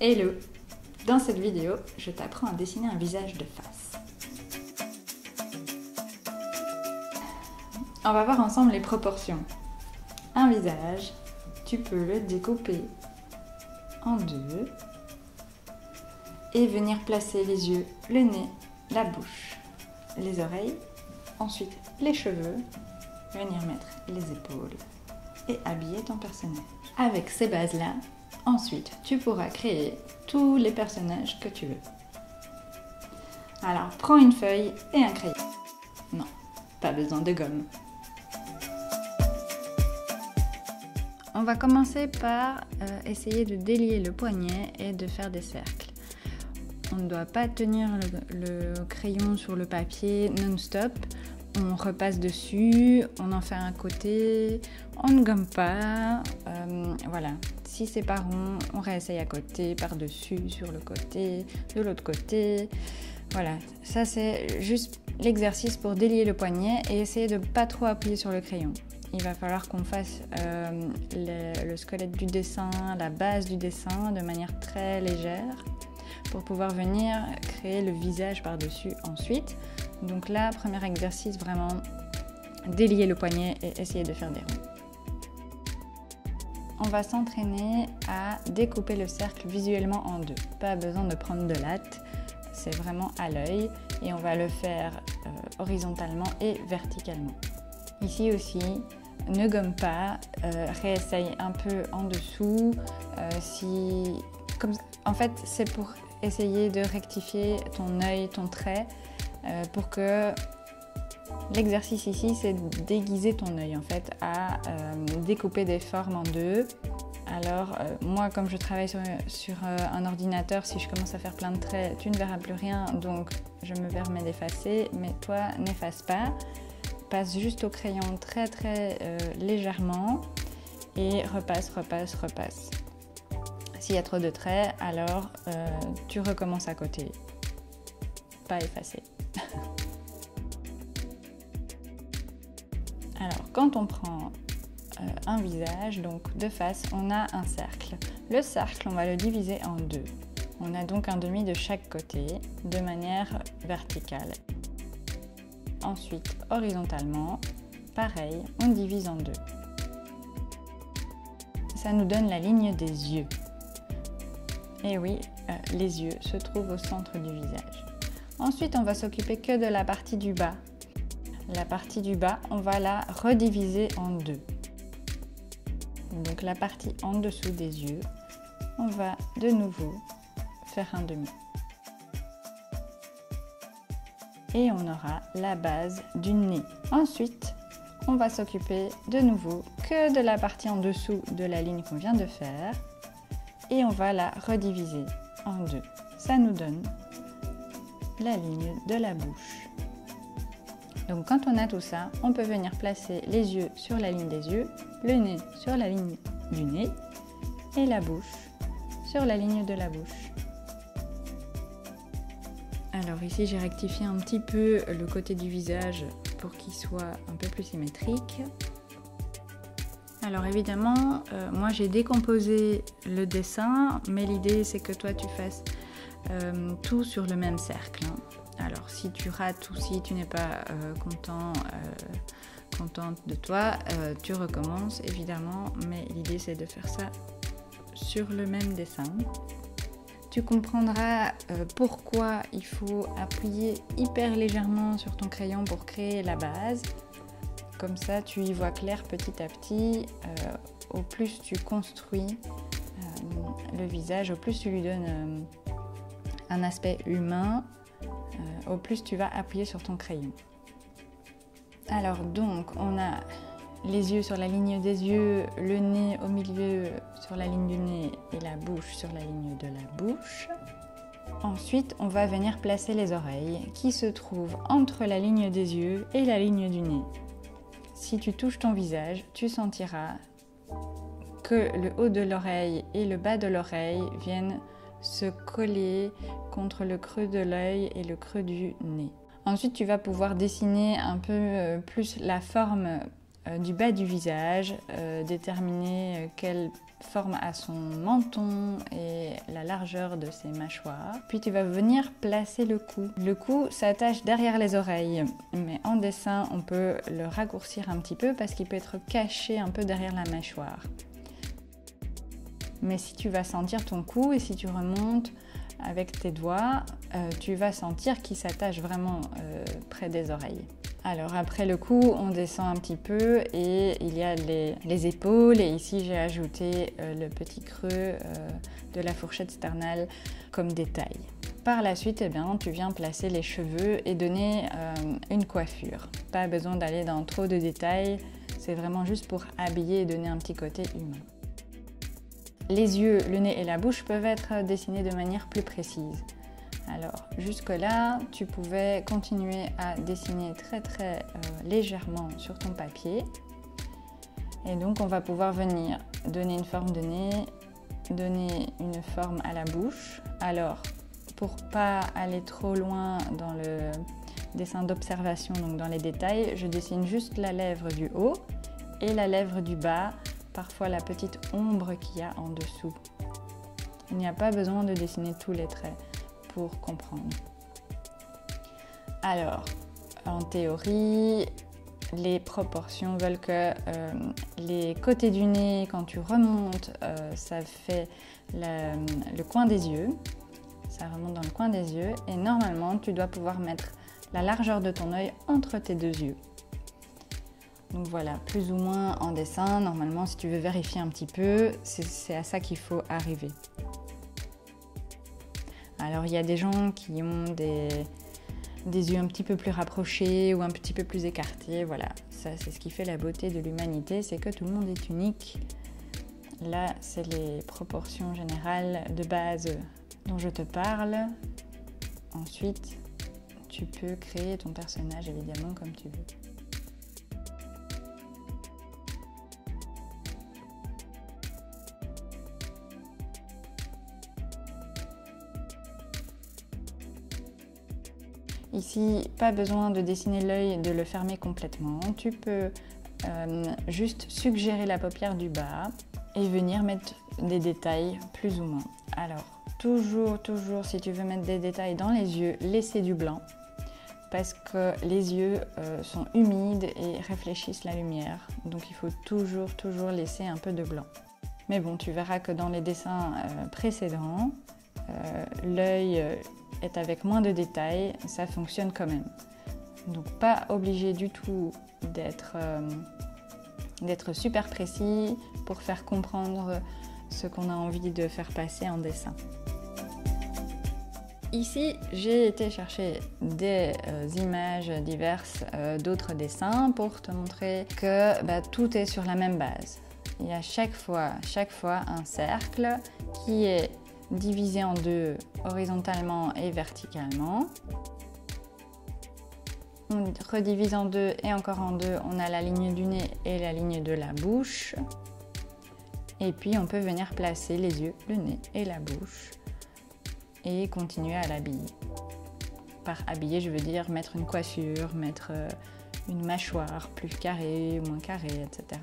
Hello! Dans cette vidéo, je t'apprends à dessiner un visage de face. On va voir ensemble les proportions. Un visage, tu peux le découper en deux et venir placer les yeux, le nez, la bouche, les oreilles, ensuite les cheveux, venir mettre les épaules et habiller ton personnage. Avec ces bases-là, ensuite, tu pourras créer tous les personnages que tu veux. Alors, prends une feuille et un crayon. Non, pas besoin de gomme. On va commencer par essayer de délier le poignet et de faire des cercles. On ne doit pas tenir le crayon sur le papier non-stop. On repasse dessus, on en fait un côté, on ne gomme pas. Voilà, si c'est pas rond, on réessaye à côté, par-dessus, sur le côté, de l'autre côté. Voilà, ça c'est juste l'exercice pour délier le poignet et essayer de ne pas trop appuyer sur le crayon. Il va falloir qu'on fasse le squelette du dessin, la base du dessin de manière très légère pour pouvoir venir créer le visage par-dessus ensuite. Donc là, premier exercice, vraiment délier le poignet et essayer de faire des ronds. On va s'entraîner à découper le cercle visuellement en deux. Pas besoin de prendre de latte, c'est vraiment à l'œil et on va le faire horizontalement et verticalement. Ici aussi, ne gomme pas, réessaye un peu en dessous. En fait, c'est pour essayer de rectifier ton œil, ton trait, pour que l'exercice ici, c'est de déguiser ton œil en fait, à découper des formes en deux. Alors moi, comme je travaille sur un ordinateur, si je commence à faire plein de traits, tu ne verras plus rien, donc je me permets d'effacer, mais toi, n'efface pas. Passe juste au crayon très légèrement et repasse. S'il y a trop de traits, alors tu recommences à côté, pas effacer. Alors, quand on prend un visage, donc de face, on a un cercle. Le cercle, on va le diviser en deux. On a donc un demi de chaque côté, de manière verticale. Ensuite, horizontalement, pareil, on divise en deux. Ça nous donne la ligne des yeux. Et oui, les yeux se trouvent au centre du visage. Ensuite, on va s'occuper que de la partie du bas. La partie du bas, on va la rediviser en deux. Donc la partie en dessous des yeux, on va de nouveau faire un demi. Et on aura la base du nez. Ensuite, on va s'occuper de nouveau que de la partie en dessous de la ligne qu'on vient de faire et on va la rediviser en deux. Ça nous donne la ligne de la bouche. Donc quand on a tout ça, on peut venir placer les yeux sur la ligne des yeux, le nez sur la ligne du nez et la bouche sur la ligne de la bouche. Alors ici, j'ai rectifié un petit peu le côté du visage pour qu'il soit un peu plus symétrique. Alors évidemment, moi j'ai décomposé le dessin, mais l'idée c'est que toi tu fasses tout sur le même cercle. Alors si tu rates ou si tu n'es pas contente de toi, tu recommences évidemment, mais l'idée c'est de faire ça sur le même dessin. Tu comprendras pourquoi il faut appuyer hyper légèrement sur ton crayon pour créer la base. Comme ça, tu y vois clair petit à petit. Au plus tu construis le visage, au plus tu lui donnes un aspect humain, au plus tu vas appuyer sur ton crayon. Alors donc, on a les yeux sur la ligne des yeux, le nez au milieu sur la ligne du nez et la bouche sur la ligne de la bouche. Ensuite, on va venir placer les oreilles qui se trouvent entre la ligne des yeux et la ligne du nez. Si tu touches ton visage, tu sentiras que le haut de l'oreille et le bas de l'oreille viennent se coller contre le creux de l'œil et le creux du nez. Ensuite, tu vas pouvoir dessiner un peu plus la forme du bas du visage, déterminer quelle forme a son menton et la largeur de ses mâchoires. Puis tu vas venir placer le cou. Le cou s'attache derrière les oreilles, mais en dessin, on peut le raccourcir un petit peu parce qu'il peut être caché un peu derrière la mâchoire. Mais si tu vas sentir ton cou et si tu remontes avec tes doigts, tu vas sentir qu'il s'attache vraiment près des oreilles. Alors après le cou, on descend un petit peu et il y a les épaules et ici j'ai ajouté le petit creux de la fourchette sternale comme détail. Par la suite, eh bien, tu viens placer les cheveux et donner une coiffure. Pas besoin d'aller dans trop de détails, c'est vraiment juste pour habiller et donner un petit côté humain. Les yeux, le nez et la bouche peuvent être dessinés de manière plus précise. Alors jusque-là, tu pouvais continuer à dessiner très légèrement sur ton papier. Et donc on va pouvoir venir donner une forme de nez, donner une forme à la bouche. Alors pour pas aller trop loin dans le dessin d'observation, donc dans les détails, je dessine juste la lèvre du haut et la lèvre du bas, parfois la petite ombre qu'il y a en dessous. Il n'y a pas besoin de dessiner tous les traits pour comprendre. Alors, en théorie, les proportions veulent que les côtés du nez, quand tu remontes, ça fait le coin des yeux. Ça remonte dans le coin des yeux et normalement, tu dois pouvoir mettre la largeur de ton œil entre tes deux yeux. Donc voilà, plus ou moins en dessin. Normalement, si tu veux vérifier un petit peu, c'est à ça qu'il faut arriver. Alors, il y a des gens qui ont des yeux un petit peu plus rapprochés ou un petit peu plus écartés. Voilà, ça c'est ce qui fait la beauté de l'humanité, c'est que tout le monde est unique. Là, c'est les proportions générales de base dont je te parle. Ensuite, tu peux créer ton personnage évidemment comme tu veux. Ici, pas besoin de dessiner l'œil et de le fermer complètement. Tu peux juste suggérer la paupière du bas et venir mettre des détails plus ou moins. Alors, toujours, si tu veux mettre des détails dans les yeux, laissez du blanc parce que les yeux sont humides et réfléchissent la lumière. Donc, il faut toujours laisser un peu de blanc. Mais bon, tu verras que dans les dessins précédents, l'œil est avec moins de détails, ça fonctionne quand même. Donc pas obligé du tout d'être super précis pour faire comprendre ce qu'on a envie de faire passer en dessin. Ici, j'ai été chercher des images diverses d'autres dessins pour te montrer que tout est sur la même base. Il y a chaque fois un cercle qui est divisé en deux horizontalement et verticalement. On redivise en deux et encore en deux, on a la ligne du nez et la ligne de la bouche. Et puis on peut venir placer les yeux, le nez et la bouche et continuer à l'habiller. Par habiller, je veux dire mettre une coiffure, mettre une mâchoire plus carrée, moins carrée, etc.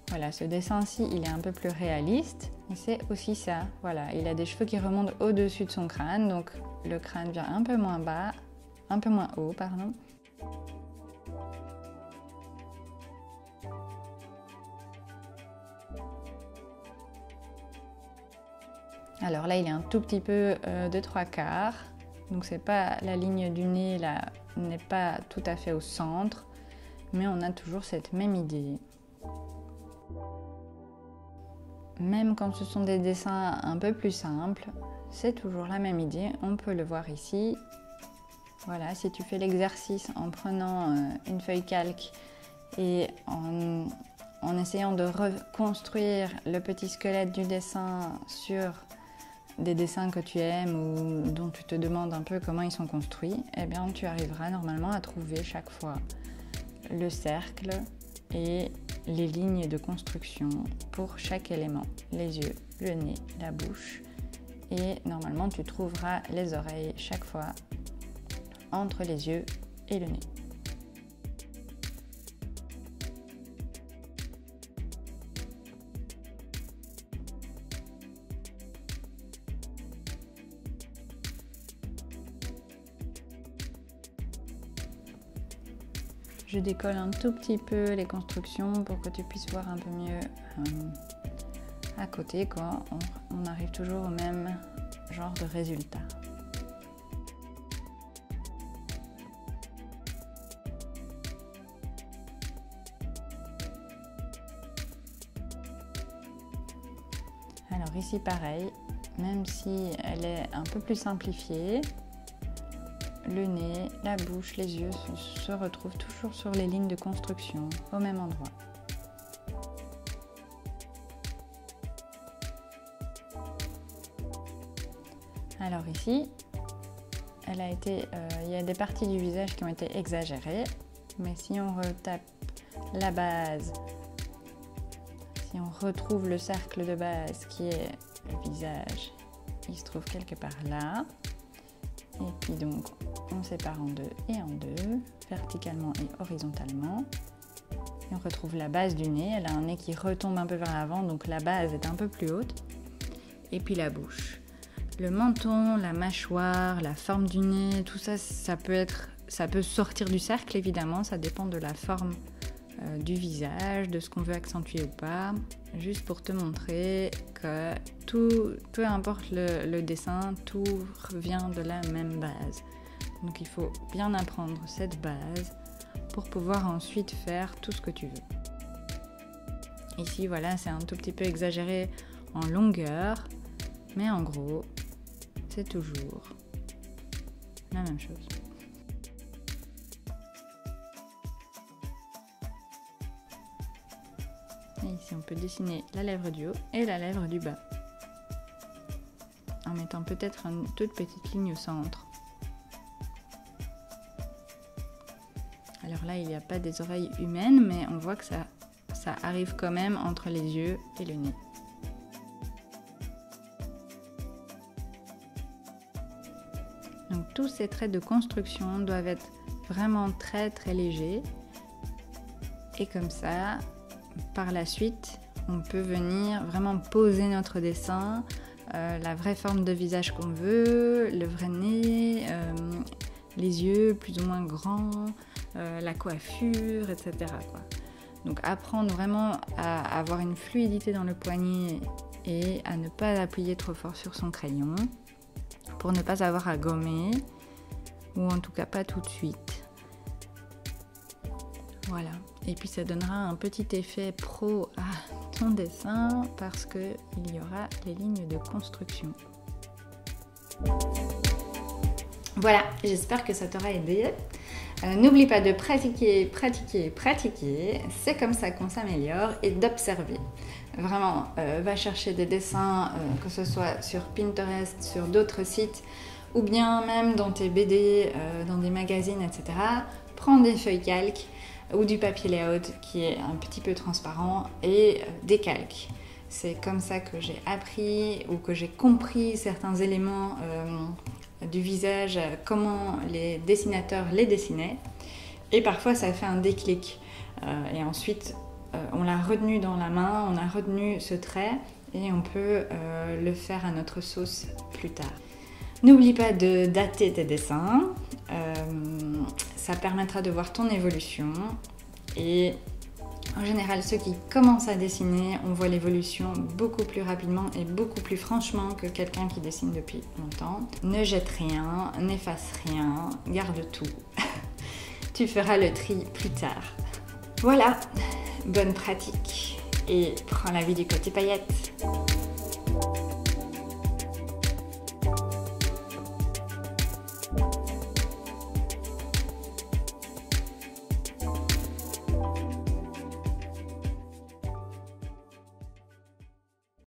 Voilà, ce dessin-ci, il est un peu plus réaliste. Et c'est aussi ça, voilà, il a des cheveux qui remontent au-dessus de son crâne, donc le crâne vient un peu moins bas, un peu moins haut, pardon. Alors là, il est un tout petit peu de 3/4, donc c'est pas la ligne du nez là, n'est pas tout à fait au centre, mais on a toujours cette même idée. Même quand ce sont des dessins un peu plus simples, c'est toujours la même idée, on peut le voir ici. Voilà, si tu fais l'exercice en prenant une feuille calque et en essayant de reconstruire le petit squelette du dessin sur des dessins que tu aimes ou dont tu te demandes un peu comment ils sont construits, eh bien tu arriveras normalement à trouver chaque fois le cercle et les lignes de construction pour chaque élément, les yeux, le nez, la bouche, et normalement tu trouveras les oreilles chaque fois entre les yeux et le nez. Je décolle un tout petit peu les constructions pour que tu puisses voir un peu mieux à côté, quoi. On arrive toujours au même genre de résultat. Alors ici pareil, même si elle est un peu plus simplifiée, le nez, la bouche, les yeux se retrouvent toujours sur les lignes de construction, au même endroit. Alors ici, il y a des parties du visage qui ont été exagérées, mais si on retape la base, si on retrouve le cercle de base qui est le visage, il se trouve quelque part là. Et puis donc, on sépare en deux et en deux, verticalement et horizontalement. Et on retrouve la base du nez. Elle a un nez qui retombe un peu vers l'avant, donc la base est un peu plus haute. Et puis la bouche. Le menton, la mâchoire, la forme du nez, tout ça, ça peut sortir du cercle évidemment. Ça dépend de la forme du visage, de ce qu'on veut accentuer ou pas. Juste pour te montrer que peu importe le dessin, tout revient de la même base. Donc il faut bien apprendre cette base pour pouvoir ensuite faire tout ce que tu veux. Ici, voilà, c'est un tout petit peu exagéré en longueur, mais en gros, c'est toujours la même chose. Et ici, on peut dessiner la lèvre du haut et la lèvre du bas, en mettant peut-être une toute petite ligne au centre. Alors là, il n'y a pas des oreilles humaines, mais on voit que ça arrive quand même entre les yeux et le nez. Donc tous ces traits de construction doivent être vraiment très très légers. Et comme ça, par la suite, on peut venir vraiment poser notre dessin, la vraie forme de visage qu'on veut, le vrai nez, les yeux plus ou moins grands, la coiffure, etc. quoi. Donc apprendre vraiment à avoir une fluidité dans le poignet et à ne pas appuyer trop fort sur son crayon pour ne pas avoir à gommer, ou en tout cas pas tout de suite. Voilà, et puis ça donnera un petit effet pro à ton dessin parce qu'il y aura les lignes de construction. Voilà, j'espère que ça t'aura aidé. N'oublie pas de pratiquer, pratiquer, pratiquer. C'est comme ça qu'on s'améliore, et d'observer. Vraiment, va chercher des dessins, que ce soit sur Pinterest, sur d'autres sites, ou bien même dans tes BD, dans des magazines, etc. Prends des feuilles calques ou du papier layout qui est un petit peu transparent et des calques. C'est comme ça que j'ai appris ou que j'ai compris certains éléments du visage, comment les dessinateurs les dessinaient. Et parfois ça fait un déclic. Et ensuite, on l'a retenu dans la main, on a retenu ce trait et on peut le faire à notre sauce plus tard. N'oublie pas de dater tes dessins, ça permettra de voir ton évolution et en général ceux qui commencent à dessiner, on voit l'évolution beaucoup plus rapidement et beaucoup plus franchement que quelqu'un qui dessine depuis longtemps. Ne jette rien, n'efface rien, garde tout. Tu feras le tri plus tard. Voilà, bonne pratique et prends la vie du côté paillettes.